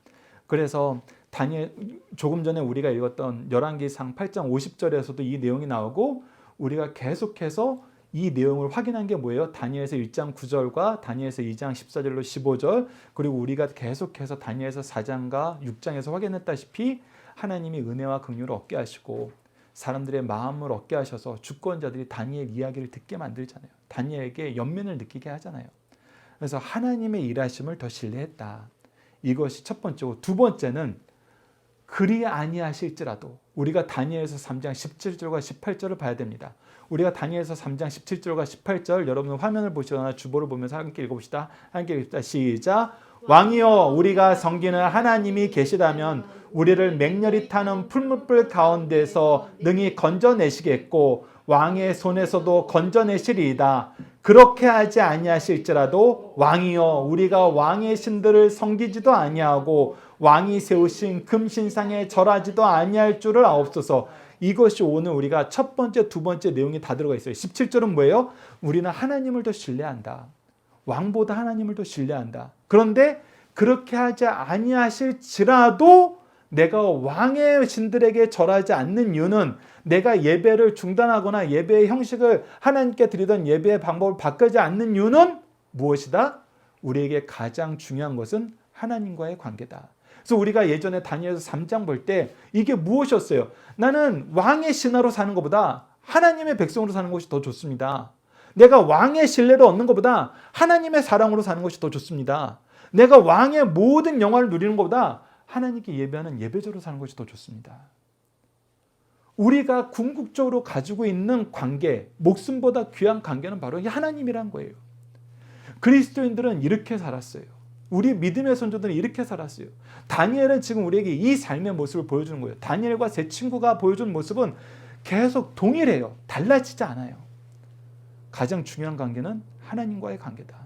그래서 다니엘, 조금 전에 우리가 읽었던 열왕기상 8장 50절에서도 이 내용이 나오고, 우리가 계속해서 이 내용을 확인한 게 뭐예요? 다니엘서 1장 9절과 다니엘서 2장 14절로 15절, 그리고 우리가 계속해서 다니엘서 4장과 6장에서 확인했다시피 하나님이 은혜와 긍휼을 얻게 하시고 사람들의 마음을 얻게 하셔서 주권자들이 다니엘 이야기를 듣게 만들잖아요. 다니엘에게 연민을 느끼게 하잖아요. 그래서 하나님의 일하심을 더 신뢰했다. 이것이 첫 번째고, 두 번째는 그리 아니하실지라도, 우리가 다니엘서 3장 17절과 18절을 봐야 됩니다. 우리가 다니엘서 3장 17절과 18절, 여러분 화면을 보시거나 주보를 보면서 함께 읽어봅시다. 함께 읽읍시다. 시작. 왕이여, 우리가 섬기는 하나님이 계시다면 우리를 맹렬히 타는 풀무불 가운데서 능히 건져내시겠고 왕의 손에서도 건져내시리이다. 그렇게 하지 아니하실지라도 왕이여, 우리가 왕의 신들을 섬기지도 아니하고 왕이 세우신 금신상에 절하지도 아니할 줄을 아옵소서. 이것이 오늘 우리가 첫 번째, 두 번째 내용이 다 들어가 있어요. 17절은 뭐예요? 우리는 하나님을 더 신뢰한다. 왕보다 하나님을 더 신뢰한다. 그런데 그렇게 하지 아니하실지라도 내가 왕의 신들에게 절하지 않는 이유는, 내가 예배를 중단하거나 예배의 형식을 하나님께 드리던 예배의 방법을 바꾸지 않는 이유는 무엇이다? 우리에게 가장 중요한 것은 하나님과의 관계다. 그래서 우리가 예전에 다니엘서 3장 볼 때 이게 무엇이었어요? 나는 왕의 신하로 사는 것보다 하나님의 백성으로 사는 것이 더 좋습니다. 내가 왕의 신뢰를 얻는 것보다 하나님의 사랑으로 사는 것이 더 좋습니다. 내가 왕의 모든 영화를 누리는 것보다 하나님께 예배하는 예배자로 사는 것이 더 좋습니다. 우리가 궁극적으로 가지고 있는 관계, 목숨보다 귀한 관계는 바로 이 하나님이란 거예요. 그리스도인들은 이렇게 살았어요. 우리 믿음의 선조들은 이렇게 살았어요. 다니엘은 지금 우리에게 이 삶의 모습을 보여주는 거예요. 다니엘과 세 친구가 보여준 모습은 계속 동일해요. 달라지지 않아요. 가장 중요한 관계는 하나님과의 관계다.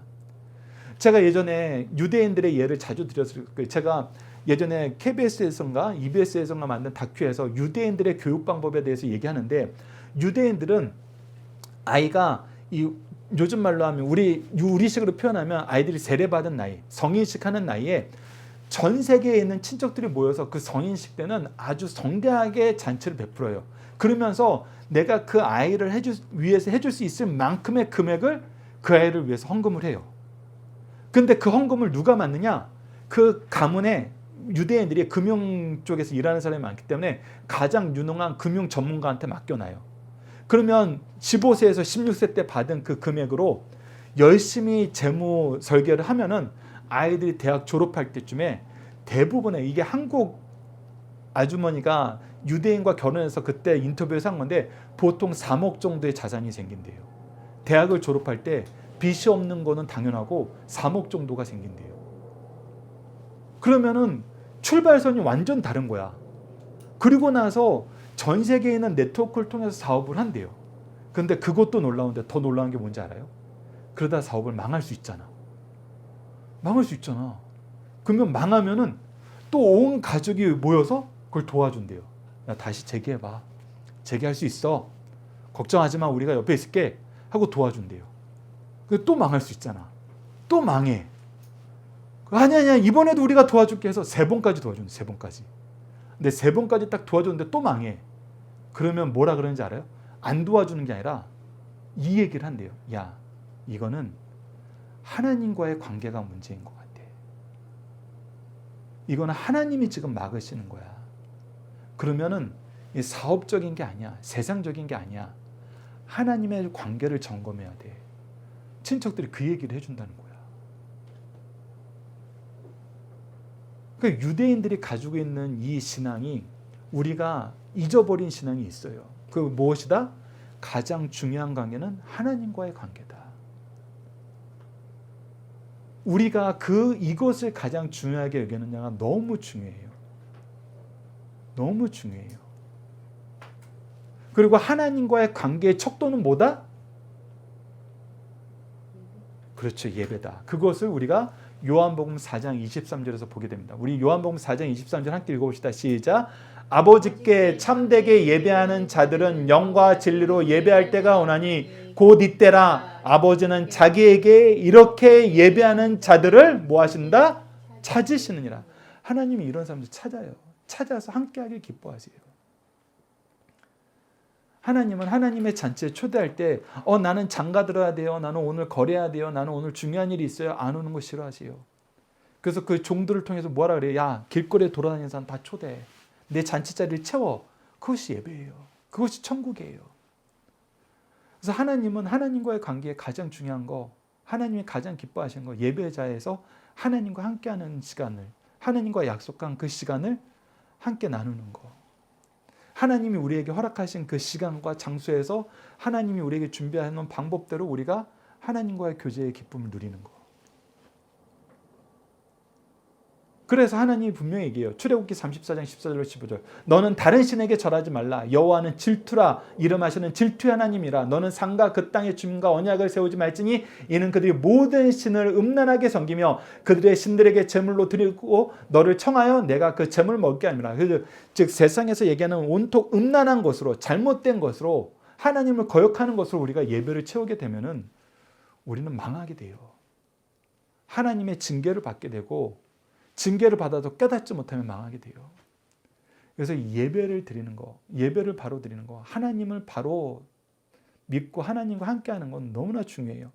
제가 예전에 유대인들의 예를 자주 드렸을 거예요. 제가 예전에 KBS에서인가 EBS에서인가 만든 다큐에서 유대인들의 교육 방법에 대해서 얘기하는데, 유대인들은 아이가 요즘 말로 하면 우리식으로 표현하면 아이들이 세례받은 나이, 성인식 하는 나이에 전 세계에 있는 친척들이 모여서 그 성인식 때는 아주 성대하게 잔치를 베풀어요. 그러면서 내가 그 아이를 위해서 해줄 수 있을 만큼의 금액을 그 아이를 위해서 헌금을 해요. 근데 그 헌금을 누가 맡느냐? 그 가문에 유대인들이 금융 쪽에서 일하는 사람이 많기 때문에 가장 유능한 금융 전문가한테 맡겨놔요. 그러면 15세에서 16세 때 받은 그 금액으로 열심히 재무 설계를 하면은 아이들이 대학 졸업할 때쯤에 대부분의, 이게 한국 아주머니가 유대인과 결혼해서 그때 인터뷰에서 한 건데, 보통 3억 정도의 자산이 생긴대요. 대학을 졸업할 때 빚이 없는 거는 당연하고 3억 정도가 생긴대요. 그러면은 출발선이 완전 다른 거야. 그리고 나서 전 세계에 있는 네트워크를 통해서 사업을 한대요. 근데 그것도 놀라운데 더 놀라운 게 뭔지 알아요? 그러다 사업을 망할 수 있잖아. 망할 수 있잖아. 그러면 망하면은 또 온 가족이 모여서 그걸 도와준대요. 야, 다시 재기해봐. 재기할 수 있어. 걱정하지 마. 우리가 옆에 있을게. 하고 도와준대요. 또 망할 수 있잖아. 또 망해. 아니야. 이번에도 우리가 도와줄게 해서 3번까지 도와준대. 3번까지. 근데 3번까지 딱 도와줬는데 또 망해. 그러면 뭐라 그러는지 알아요? 안 도와주는 게 아니라 이 얘기를 한대요. 야, 이거는 하나님과의 관계가 문제인 것 같아. 이거는 하나님이 지금 막으시는 거야. 그러면은 사업적인 게 아니야. 세상적인 게 아니야. 하나님의 관계를 점검해야 돼. 친척들이 그 얘기를 해준다는 거야. 그러니까 유대인들이 가지고 있는 이 신앙이 우리가 잊어버린 신앙이 있어요. 그 무엇이다? 가장 중요한 관계는 하나님과의 관계다. 우리가 이것을 가장 중요하게 여기느냐가 너무 중요해요. 너무 중요해요. 그리고 하나님과의 관계의 척도는 뭐다? 그렇죠. 예배다. 그것을 우리가 요한복음 4장 23절에서 보게 됩니다. 우리 요한복음 4장 23절 함께 읽어봅시다. 시작. 아버지께 참되게 예배하는 자들은 영과 진리로 예배할 때가 오나니 곧 이때라. 아버지는 자기에게 이렇게 예배하는 자들을 뭐 하신다? 찾으시느니라. 하나님이 이런 사람들 찾아요. 찾아서 함께하길 기뻐하세요. 하나님은 하나님의 잔치에 초대할 때 나는 장가 들어야 돼요. 나는 오늘 거래해야 돼요. 나는 오늘 중요한 일이 있어요. 안 오는 거 싫어하세요. 그래서 그 종들을 통해서 뭐라 그래요? 야, 길거리에 돌아다니는 사람 다 초대해. 내 잔치 자리를 채워. 그것이 예배예요. 그것이 천국이에요. 그래서 하나님은 하나님과의 관계에 가장 중요한 거, 하나님이 가장 기뻐하시는 거, 예배자에서 하나님과 함께하는 시간을, 하나님과 약속한 그 시간을 함께 나누는 거. 하나님이 우리에게 허락하신 그 시간과 장소에서 하나님이 우리에게 준비하는 방법대로 우리가 하나님과의 교제의 기쁨을 누리는 거. 그래서 하나님이 분명히 얘기해요. 출애굽기 34장 14절로 15절. 너는 다른 신에게 절하지 말라. 여호와는 질투라. 이름하시는 질투의 하나님이라. 너는 산과 그 땅의 주민과 언약을 세우지 말지니 이는 그들이 모든 신을 음란하게 섬기며 그들의 신들에게 제물로 드리고 너를 청하여 내가 그 제물을 먹게 하니라. 즉 세상에서 얘기하는 온통 음란한 것으로 잘못된 것으로 하나님을 거역하는 것으로 우리가 예배를 채우게 되면은 우리는 망하게 돼요. 하나님의 징계를 받게 되고 징계를 받아도 깨닫지 못하면 망하게 돼요. 그래서 예배를 드리는 거, 예배를 바로 드리는 거, 하나님을 바로 믿고 하나님과 함께하는 건 너무나 중요해요.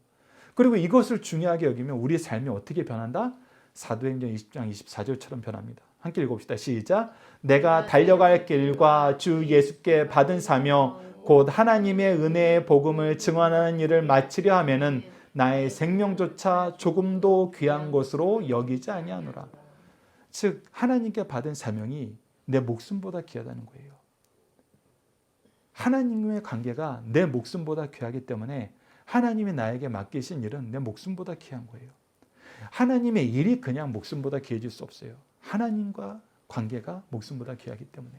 그리고 이것을 중요하게 여기면 우리의 삶이 어떻게 변한다? 사도행전 20장 24절처럼 변합니다. 함께 읽어봅시다. 시작. 내가 달려갈 길과 주 예수께 받은 사명 곧 하나님의 은혜의 복음을 증언하는 일을 마치려 하면은 나의 생명조차 조금도 귀한 것으로 여기지 아니하노라. 즉 하나님께 받은 사명이 내 목숨보다 귀하다는 거예요. 하나님의 관계가 내 목숨보다 귀하기 때문에 하나님이 나에게 맡기신 일은 내 목숨보다 귀한 거예요. 하나님의 일이 그냥 목숨보다 귀해질 수 없어요. 하나님과 관계가 목숨보다 귀하기 때문에.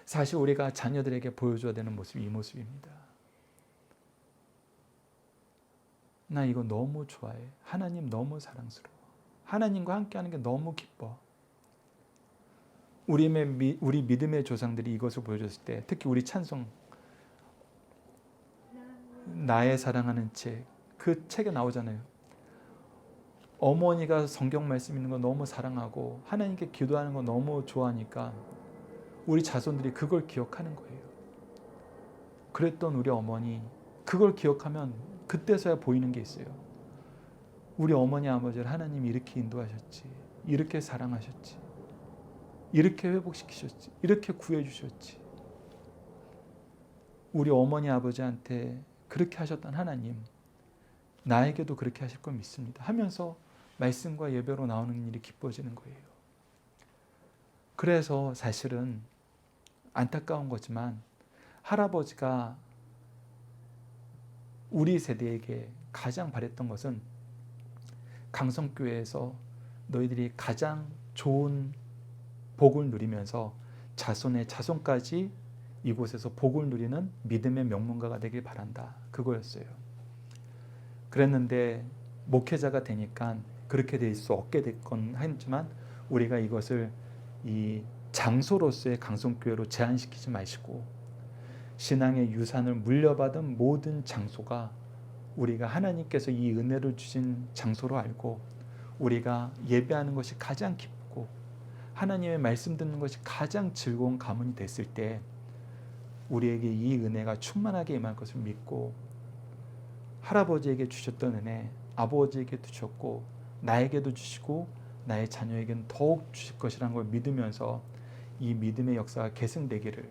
사실 우리가 자녀들에게 보여줘야 되는 모습이 이 모습입니다. 나 이거 너무 좋아해. 하나님 너무 사랑스러워. 하나님과 함께하는 게 너무 기뻐. 우리 믿음의 조상들이 이것을 보여줬을 때 특히 우리 찬송 나의 사랑하는 책, 그 책에 나오잖아요. 어머니가 성경 말씀 읽는 거 너무 사랑하고 하나님께 기도하는 거 너무 좋아하니까 우리 자손들이 그걸 기억하는 거예요. 그랬던 우리 어머니, 그걸 기억하면 그때서야 보이는 게 있어요. 우리 어머니 아버지를 하나님이 이렇게 인도하셨지, 이렇게 사랑하셨지, 이렇게 회복시키셨지, 이렇게 구해주셨지. 우리 어머니 아버지한테 그렇게 하셨던 하나님, 나에게도 그렇게 하실 걸 믿습니다 하면서 말씀과 예배로 나오는 일이 기뻐지는 거예요. 그래서 사실은 안타까운 거지만 할아버지가 우리 세대에게 가장 바랬던 것은 강성교회에서 너희들이 가장 좋은 복을 누리면서 자손의 자손까지 이곳에서 복을 누리는 믿음의 명문가가 되길 바란다. 그거였어요. 그랬는데 목회자가 되니까 그렇게 될 수 없게 됐건 하지만 우리가 이것을 이 장소로서의 강성교회로 제한시키지 마시고 신앙의 유산을 물려받은 모든 장소가 우리가 하나님께서 이 은혜를 주신 장소로 알고 우리가 예배하는 것이 가장 기쁘고 하나님의 말씀 듣는 것이 가장 즐거운 가문이 됐을 때 우리에게 이 은혜가 충만하게 임할 것을 믿고 할아버지에게 주셨던 은혜 아버지에게도 주셨고 나에게도 주시고 나의 자녀에게는 더욱 주실 것이라는 걸 믿으면서 이 믿음의 역사가 계승되기를,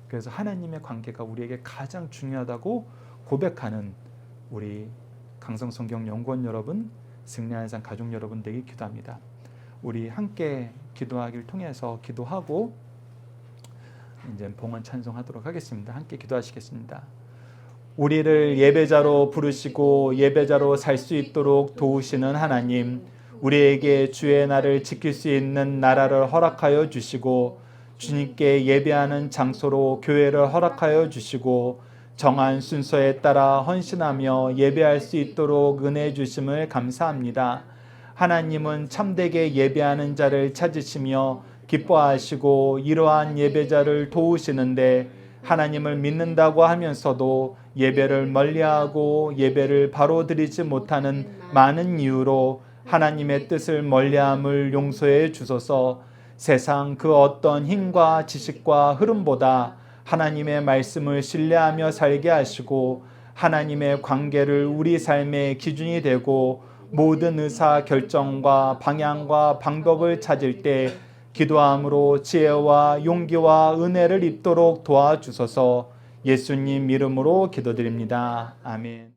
그래서 하나님의 관계가 우리에게 가장 중요하다고 고백하는 우리 강성성경연구원 여러분, 승리하는 삶 가족 여러분 되길 기도합니다. 우리 함께 기도하기를 통해서 기도하고 이제 봉헌 찬송하도록 하겠습니다. 함께 기도하시겠습니다. 우리를 예배자로 부르시고 예배자로 살 수 있도록 도우시는 하나님, 우리에게 주의 날을 지킬 수 있는 나라를 허락하여 주시고 주님께 예배하는 장소로 교회를 허락하여 주시고 정한 순서에 따라 헌신하며 예배할 수 있도록 은혜 주심을 감사합니다. 하나님은 참되게 예배하는 자를 찾으시며 기뻐하시고 이러한 예배자를 도우시는데 하나님을 믿는다고 하면서도 예배를 멀리하고 예배를 바로 드리지 못하는 많은 이유로 하나님의 뜻을 멀리함을 용서해 주소서. 세상 그 어떤 힘과 지식과 흐름보다 하나님의 말씀을 신뢰하며 살게 하시고 하나님의 관계를 우리 삶의 기준이 되고 모든 의사 결정과 방향과 방법을 찾을 때 기도함으로 지혜와 용기와 은혜를 입도록 도와주소서. 예수님 이름으로 기도드립니다. 아멘.